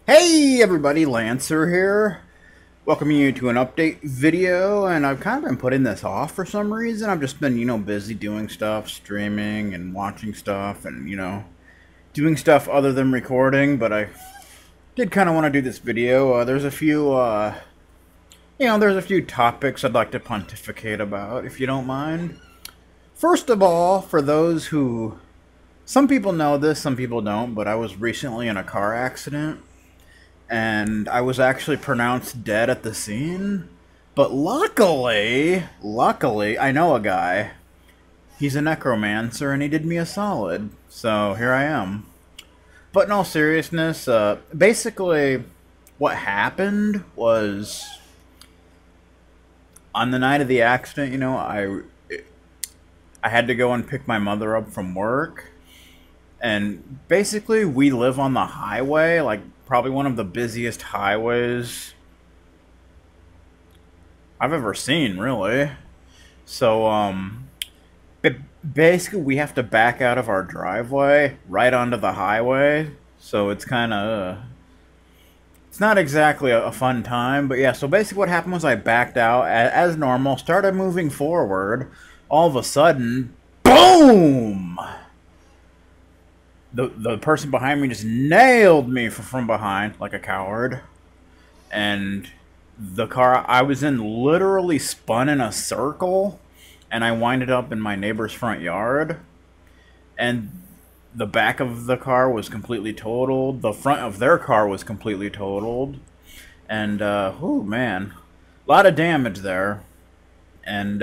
Hey everybody, Lancer here. Welcoming you to an update video, and I've kind of been putting this off for some reason. I've just been, busy doing stuff, streaming and watching stuff and, doing stuff other than recording, but I did kind of want to do this video. There's a few topics I'd like to pontificate about, if you don't mind. First of all, for those who, some people know this, some people don't, but I was recently in a car accident and I was actually pronounced dead at the scene. But luckily, I know a guy. He's a necromancer, and he did me a solid. So here I am. But in all seriousness, basically, what happened was on the night of the accident. I had to go and pick my mother up from work, and basically, we live on the highway, like probably one of the busiest highways I've ever seen, really. So, basically, we have to back out of our driveway right onto the highway. So it's kind of, it's not exactly a fun time, but yeah. So basically, what happened was I backed out as normal, started moving forward. All of a sudden, boom! The person behind me just nailed me from behind like a coward, and the car I was in literally spun in a circle, and I winded up in my neighbor's front yard, and the back of the car was completely totaled, the front of their car was completely totaled, and oh man, a lot of damage there. And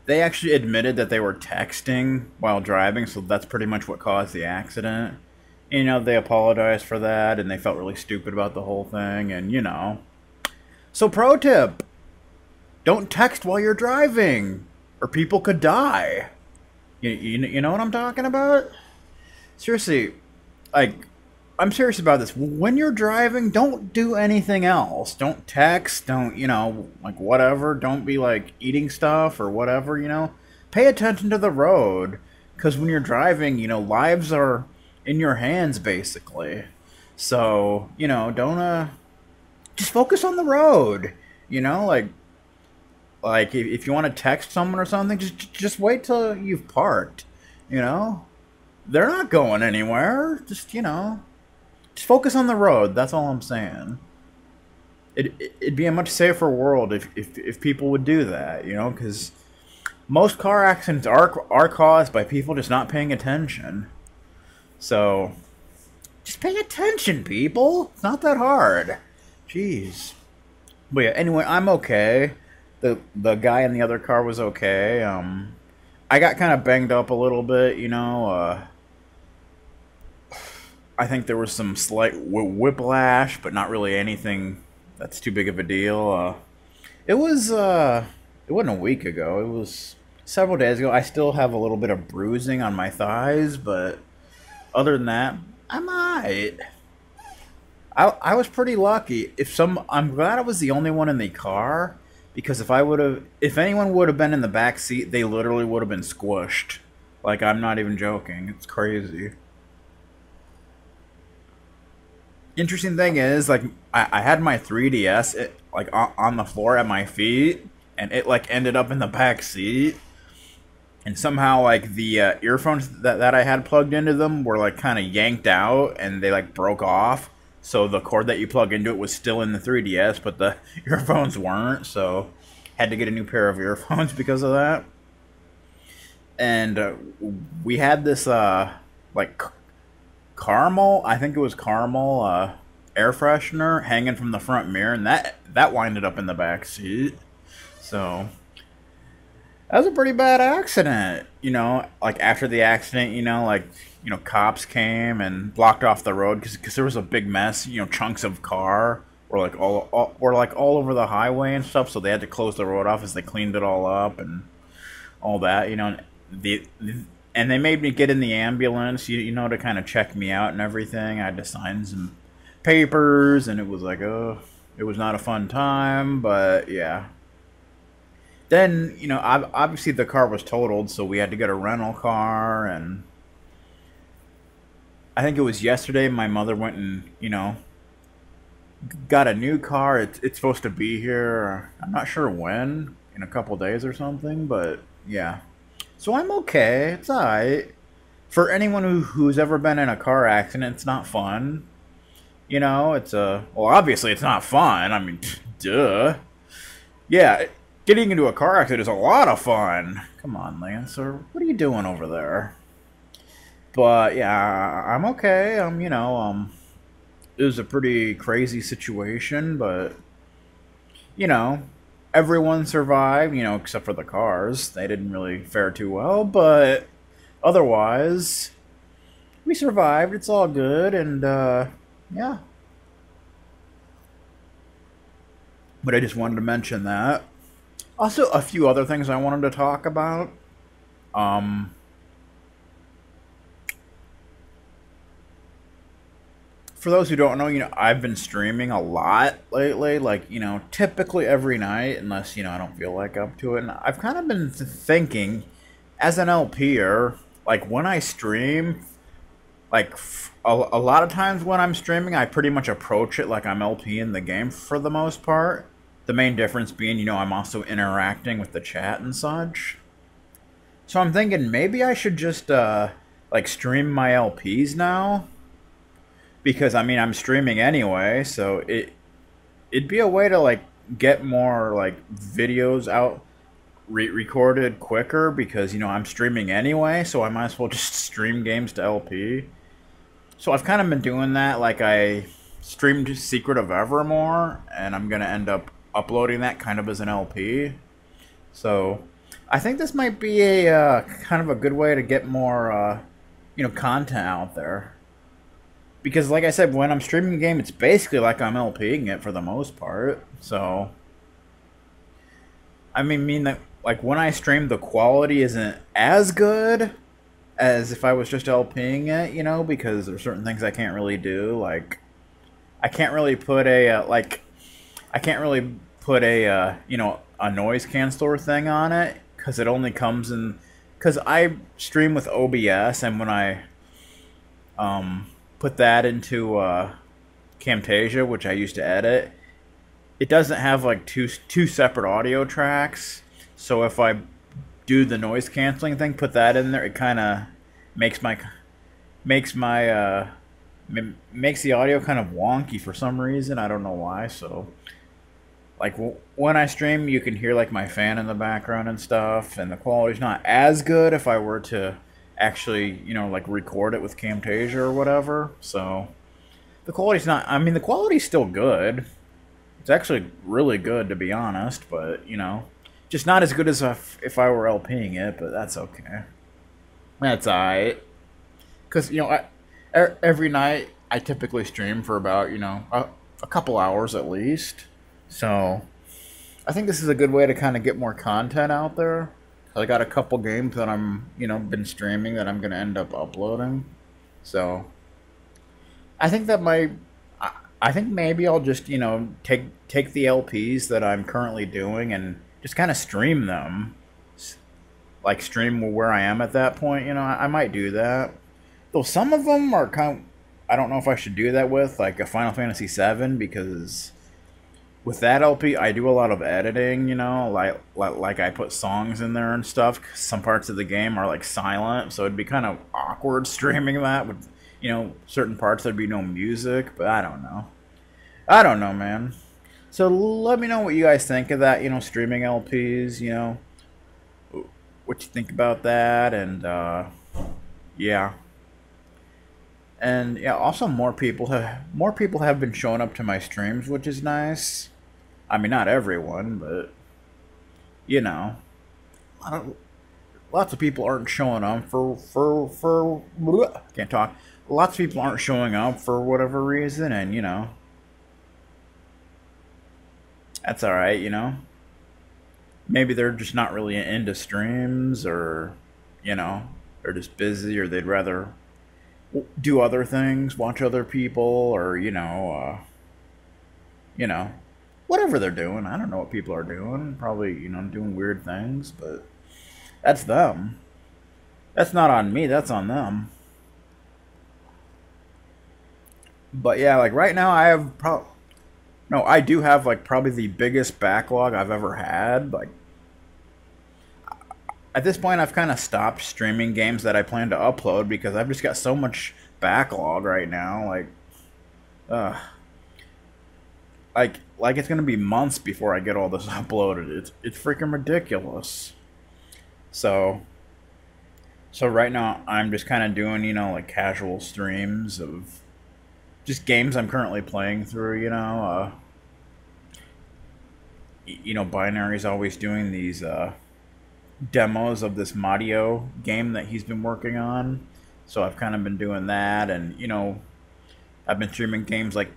they actually admitted that they were texting while driving, so that's pretty much what caused the accident. They apologized for that, and they felt really stupid about the whole thing, and. So pro tip, don't text while you're driving, or people could die. You know what I'm talking about? Seriously, like, I'm serious about this. When you're driving, don't do anything else. Don't text. Don't, like whatever. Don't be like eating stuff or whatever. Pay attention to the road. Because when you're driving, lives are in your hands basically. So, don't, just focus on the road. Like if you want to text someone or something, just wait till you've parked. They're not going anywhere. Just focus on the road. That's all I'm saying. It'd be a much safer world if people would do that, because most car accidents are caused by people just not paying attention. So, just pay attention, people. It's not that hard. Jeez. But yeah, anyway, I'm okay. The guy in the other car was okay. I got kind of banged up a little bit, I think there was some slight whiplash, but not really anything that's too big of a deal. It wasn't a week ago. It was several days ago. I still have a little bit of bruising on my thighs, but other than that, I'm alright. I was pretty lucky. I'm glad I was the only one in the car, because if anyone would have been in the back seat, they literally would have been squished. Like, I'm not even joking. It's crazy. Interesting thing is, like, I had my 3DS on the floor at my feet, and it like ended up in the back seat, and somehow like the earphones that I had plugged into them were like kind of yanked out, and they like broke off. So the cord that you plug into it was still in the 3DS, but the earphones weren't. So had to get a new pair of earphones because of that. And we had this like caramel, I think it was caramel air freshener hanging from the front mirror, and that winded up in the back seat. So that was a pretty bad accident. Like after the accident, cops came and blocked off the road because there was a big mess. Chunks of car were like all over the highway and stuff, so they had to close the road off as they cleaned it all up and all that. And they made me get in the ambulance, to kind of check me out and everything. I had to sign some papers, and it was like, it was not a fun time, but yeah. Then, obviously the car was totaled, so we had to get a rental car, and I think it was yesterday my mother went and, got a new car. It's supposed to be here. I'm not sure when, in a couple days or something, but yeah. So I'm okay. It's alright. For anyone who's ever been in a car accident, it's not fun. You know, it's well, obviously it's not fun. I mean, duh. Yeah, getting into a car accident is a lot of fun. Come on, Lancer. What are you doing over there? But yeah, I'm okay. It was a pretty crazy situation, but you know, everyone survived, except for the cars. They didn't really fare too well, but otherwise, we survived. It's all good, and yeah. But I just wanted to mention that. Also, a few other things I wanted to talk about. Um, for those who don't know, I've been streaming a lot lately, like, typically every night, unless, I don't feel like up to it. And I've kind of been thinking, as an LPer, like, when I stream, like, a lot of times when I'm streaming, I pretty much approach it like I'm LP in the game for the most part. The main difference being, I'm also interacting with the chat and such. So I'm thinking maybe I should just, like, stream my LPs now, because I mean I'm streaming anyway, so it'd be a way to like get more like videos out recorded quicker, because I'm streaming anyway, so I might as well just stream games to LP. So I've kind of been doing that. Like, I streamed Secret of Evermore, and I'm gonna end up uploading that kind of as an LP. So I think this might be a kind of a good way to get more content out there. Because, like I said, when I'm streaming a game, it's basically like I'm LPing it for the most part. So, I mean that, like, when I stream, the quality isn't as good as if I was just LPing it, because there's certain things I can't really do. Like, I can't really put a noise canceller thing on it, because it only comes in, because I stream with OBS, and when I put that into Camtasia, which I used to edit, it doesn't have like two separate audio tracks. So if I do the noise canceling thing, put that in there, it kind of makes makes the audio kind of wonky for some reason. I don't know why. So, like, when I stream, you can hear like my fan in the background and stuff, and the quality's not as good if I were to actually, like, record it with Camtasia or whatever. So the quality's not, I mean, the quality's still good. It's actually really good, to be honest, but, just not as good as if I were LPing it, but that's okay. That's alright. Because, every night I typically stream for about, a couple hours at least. So I think this is a good way to kind of get more content out there. I got a couple games that I'm, been streaming that I'm going to end up uploading. So I think that I think maybe I'll just, take the LPs that I'm currently doing and just kind of stream them. Like, stream where I am at that point, I might do that. Though some of them are kind of, I don't know if I should do that with, like, a Final Fantasy VII, because with that LP, I do a lot of editing, like I put songs in there and stuff. 'Cause some parts of the game are like silent, so it'd be kind of awkward streaming that with, certain parts there'd be no music. But I don't know, man. So let me know what you guys think of that, streaming LPs, what you think about that, and yeah. And yeah, also more people have been showing up to my streams, which is nice. I mean, not everyone, but I don't, lots of people aren't showing up for can't talk. Lots of people aren't showing up for whatever reason, and that's all right. Maybe they're just not really into streams, or they're just busy, or they'd rather do other things, watch other people, or whatever they're doing. I don't know what people are doing. Probably, doing weird things, but that's them. That's not on me. That's on them. But yeah, like right now, I have No, I do have like probably the biggest backlog I've ever had. Like at this point, I've kind of stopped streaming games that I plan to upload because I've just got so much backlog right now. Uh, like it's gonna be months before I get all this uploaded. It's freaking ridiculous. So so right now I'm just kind of doing like casual streams of just games I'm currently playing through. Binary's always doing these demos of this Mario game that he's been working on. So I've kind of been doing that, and I've been streaming games like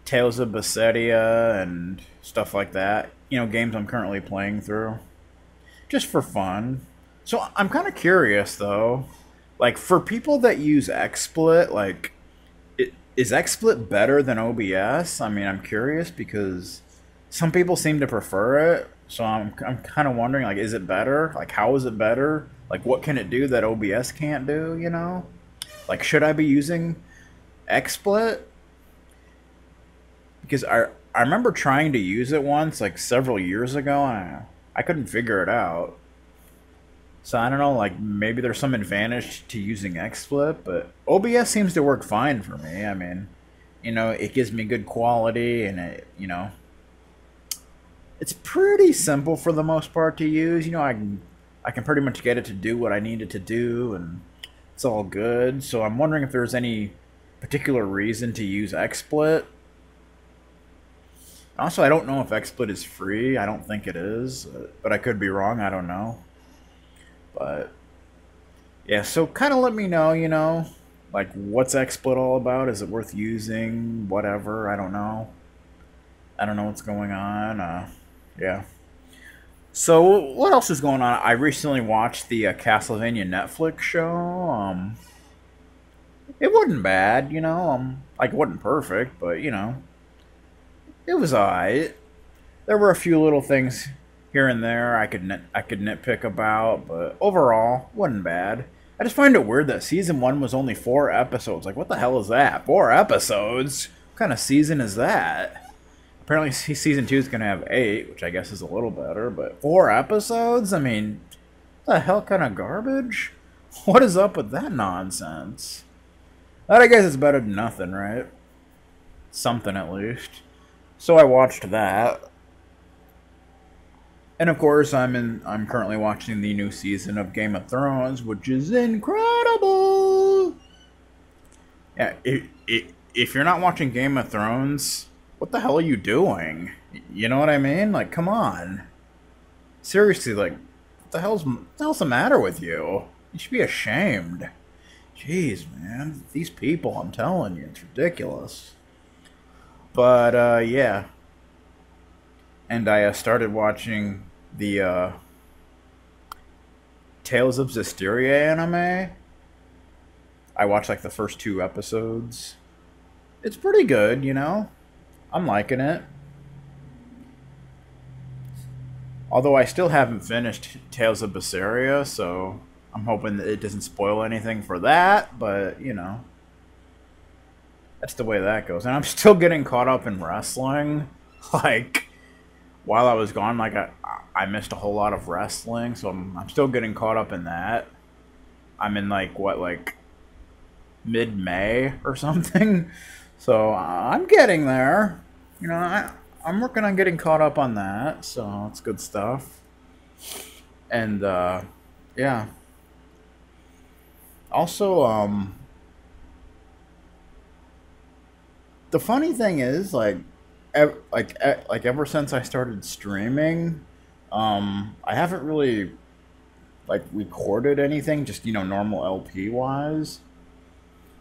Tales of Berseria and stuff like that. Games I'm currently playing through just for fun. So I'm kind of curious though, like for people that use XSplit, like is XSplit better than OBS? I mean, I'm curious because some people seem to prefer it. So I'm kind of wondering, like, is it better? Like, how is it better? Like, what can it do that OBS can't do? Like, should I be using XSplit? Because I remember trying to use it once, like several years ago, and I couldn't figure it out. So I don't know, like maybe there's some advantage to using XSplit, but OBS seems to work fine for me. I mean, it gives me good quality, and it's pretty simple for the most part to use. I can pretty much get it to do what I need it to do, and it's all good. So I'm wondering if there's any particular reason to use XSplit. Also, I don't know if XSplit is free. I don't think it is, but I could be wrong. I don't know. But yeah, so kind of let me know, like what's XSplit all about? Is it worth using? Whatever. I don't know. I don't know what's going on. Yeah. So what else is going on? I recently watched the Castlevania Netflix show. It wasn't bad, like it wasn't perfect, but it was alright. There were a few little things here and there I could nitpick about, but overall, wasn't bad. I just find it weird that season 1 was only 4 episodes. Like, what the hell is that? 4 episodes? What kind of season is that? Apparently, season 2 is going to have 8, which I guess is a little better, but 4 episodes? I mean, what the hell kind of garbage? What is up with that nonsense? That I guess is better than nothing, right? Something at least. So I watched that. And of course, I'm currently watching the new season of Game of Thrones, which is incredible. Yeah, if you're not watching Game of Thrones, what the hell are you doing? You know what I mean? Like, come on. Seriously, like, what the hell's the matter with you? You should be ashamed. Jeez, man, these people, I'm telling you, it's ridiculous. But yeah, and I started watching the Tales of Zestiria anime. I watched like the first 2 episodes. It's pretty good, I'm liking it. Although I still haven't finished Tales of Berseria, so I'm hoping that it doesn't spoil anything for that, but that's the way that goes. And I'm still getting caught up in wrestling. Like, while I was gone, like I missed a whole lot of wrestling, so I'm still getting caught up in that. I'm in like mid-May or something, so I'm getting there. I'm working on getting caught up on that, so it's good stuff. And yeah. Also, the funny thing is, ever since I started streaming, I haven't really like recorded anything, just normal LP wise.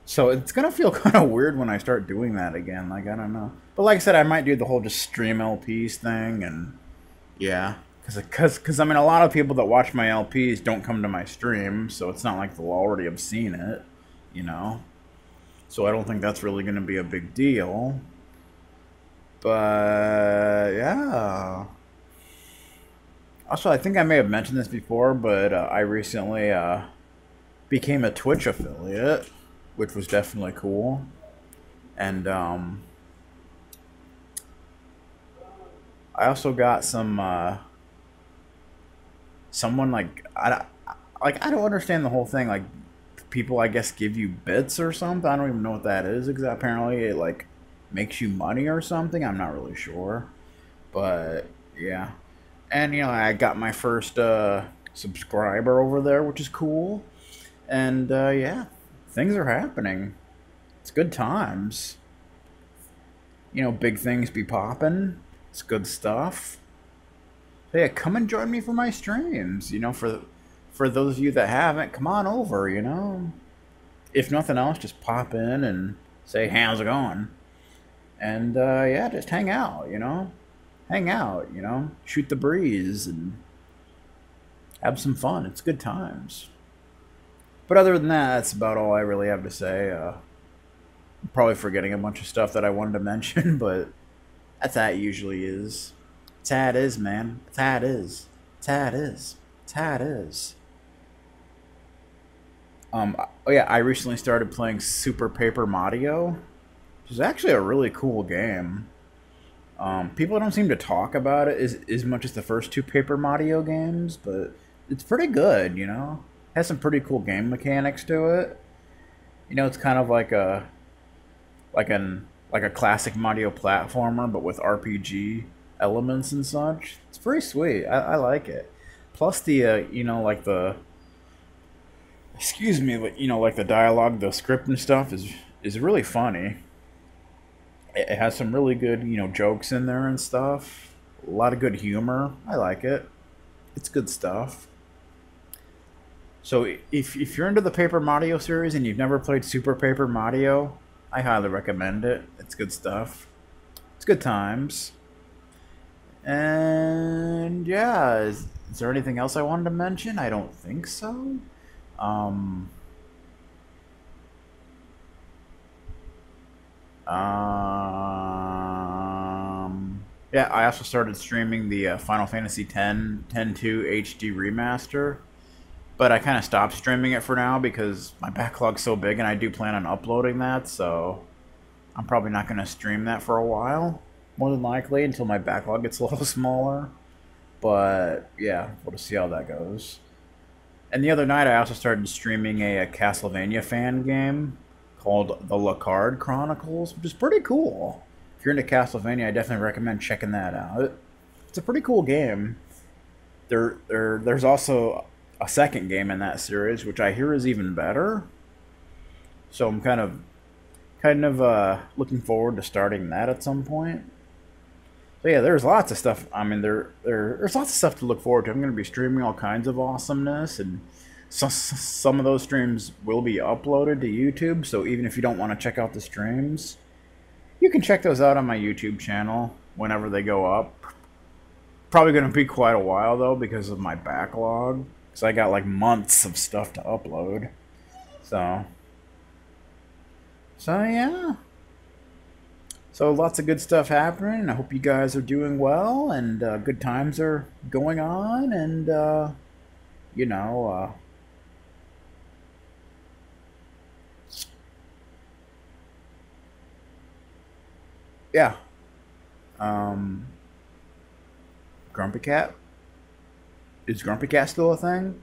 So it's gonna feel kind of weird when I start doing that again. Like, I don't know, but like I said, I might do the whole just stream LPs thing, and yeah, because I mean, a lot of people that watch my LPs don't come to my stream, so it's not like they'll already have seen it, So I don't think that's really gonna be a big deal. But yeah. Also, I think I may have mentioned this before, but I recently became a Twitch affiliate, which was definitely cool. And I also got someone like I don't understand the whole thing. Like people, I guess, give you bits or something. I don't even know what that is exactly. Apparently, it like makes you money or something. I'm not really sure, but yeah. And I got my first subscriber over there, which is cool. And yeah, things are happening. It's good times. Big things be popping. It's good stuff. So yeah, come and join me for my streams. For those of you that haven't, come on over. If nothing else, just pop in and say, "How's it going?" And yeah, just hang out. Hang out. Shoot the breeze and have some fun. It's good times. But other than that, that's about all I really have to say. I'm probably forgetting a bunch of stuff that I wanted to mention, but that's how it usually is. That's how it is, man. That's how it is. That's how it is. That's how it is. Oh yeah, I recently started playing Super Paper Mario, which is actually a really cool game. People don't seem to talk about it as much as the first two Paper Mario games, but it's pretty good. Has some pretty cool game mechanics to it. It's kind of like a classic Mario platformer, but with RPG elements and such. It's pretty sweet. I like it. Plus the like the excuse me, but like the dialogue, the script and stuff is really funny. It has some really good jokes in there and stuff. A lot of good humor. I like it. It's good stuff. So if you're into the Paper Mario series and you've never played Super Paper Mario, I highly recommend it. It's good stuff. It's good times. And yeah, is there anything else I wanted to mention? I don't think so. Um, yeah, I also started streaming the Final Fantasy X 10.2 HD remaster. But I kind of stopped streaming it for now because my backlog's so big and I do plan on uploading that, so I'm probably not going to stream that for a while, more than likely, until my backlog gets a little smaller. But yeah, we'll just see how that goes. And the other night I also started streaming a Castlevania fan game called The Lacard Chronicles, which is pretty cool. If you're into Castlevania, I definitely recommend checking that out. It's a pretty cool game. There's also a second game in that series, which I hear is even better. So I'm kind of looking forward to starting that at some point. So yeah, there's lots of stuff. I mean, there's lots of stuff to look forward to. I'm going to be streaming all kinds of awesomeness, and some of those streams will be uploaded to YouTube. So even if you don't want to check out the streams, you can check those out on my YouTube channel whenever they go up. Probably going to be quite a while though because of my backlog. Because I got like months of stuff to upload. So yeah. So lots of good stuff happening. I hope you guys are doing well and good times are going on. And, you know, yeah. Um, Grumpy Cat? Is Grumpy Cat still a thing?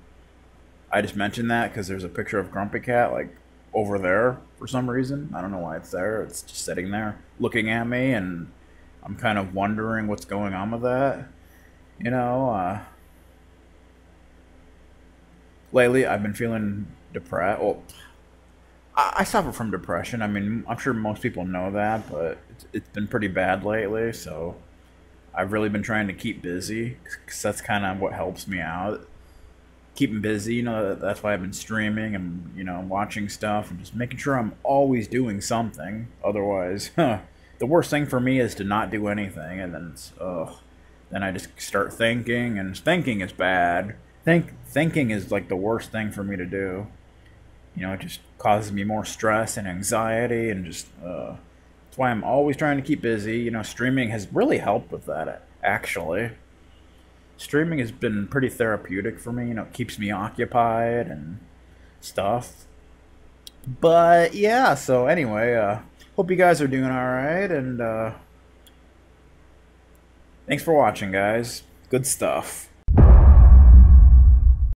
I just mentioned that because there's a picture of Grumpy Cat, like, over there for some reason. I don't know why it's there. It's just sitting there looking at me, and I'm kind of wondering what's going on with that. You know, lately I've been feeling depressed. Well, I suffer from depression. I mean, I'm sure most people know that, but it's been pretty bad lately, so I've really been trying to keep busy because that's kind of what helps me out. Keeping busy, that's why I've been streaming and, watching stuff and just making sure I'm always doing something. Otherwise, the worst thing for me is to not do anything, and then I just start thinking, and thinking is bad. Thinking is like the worst thing for me to do. It just causes me more stress and anxiety, and just that's why I'm always trying to keep busy. Streaming has really helped with that, actually. Streaming has been pretty therapeutic for me. It keeps me occupied and stuff. But yeah, so anyway, hope you guys are doing all right, and Thanks for watching, guys. Good stuff.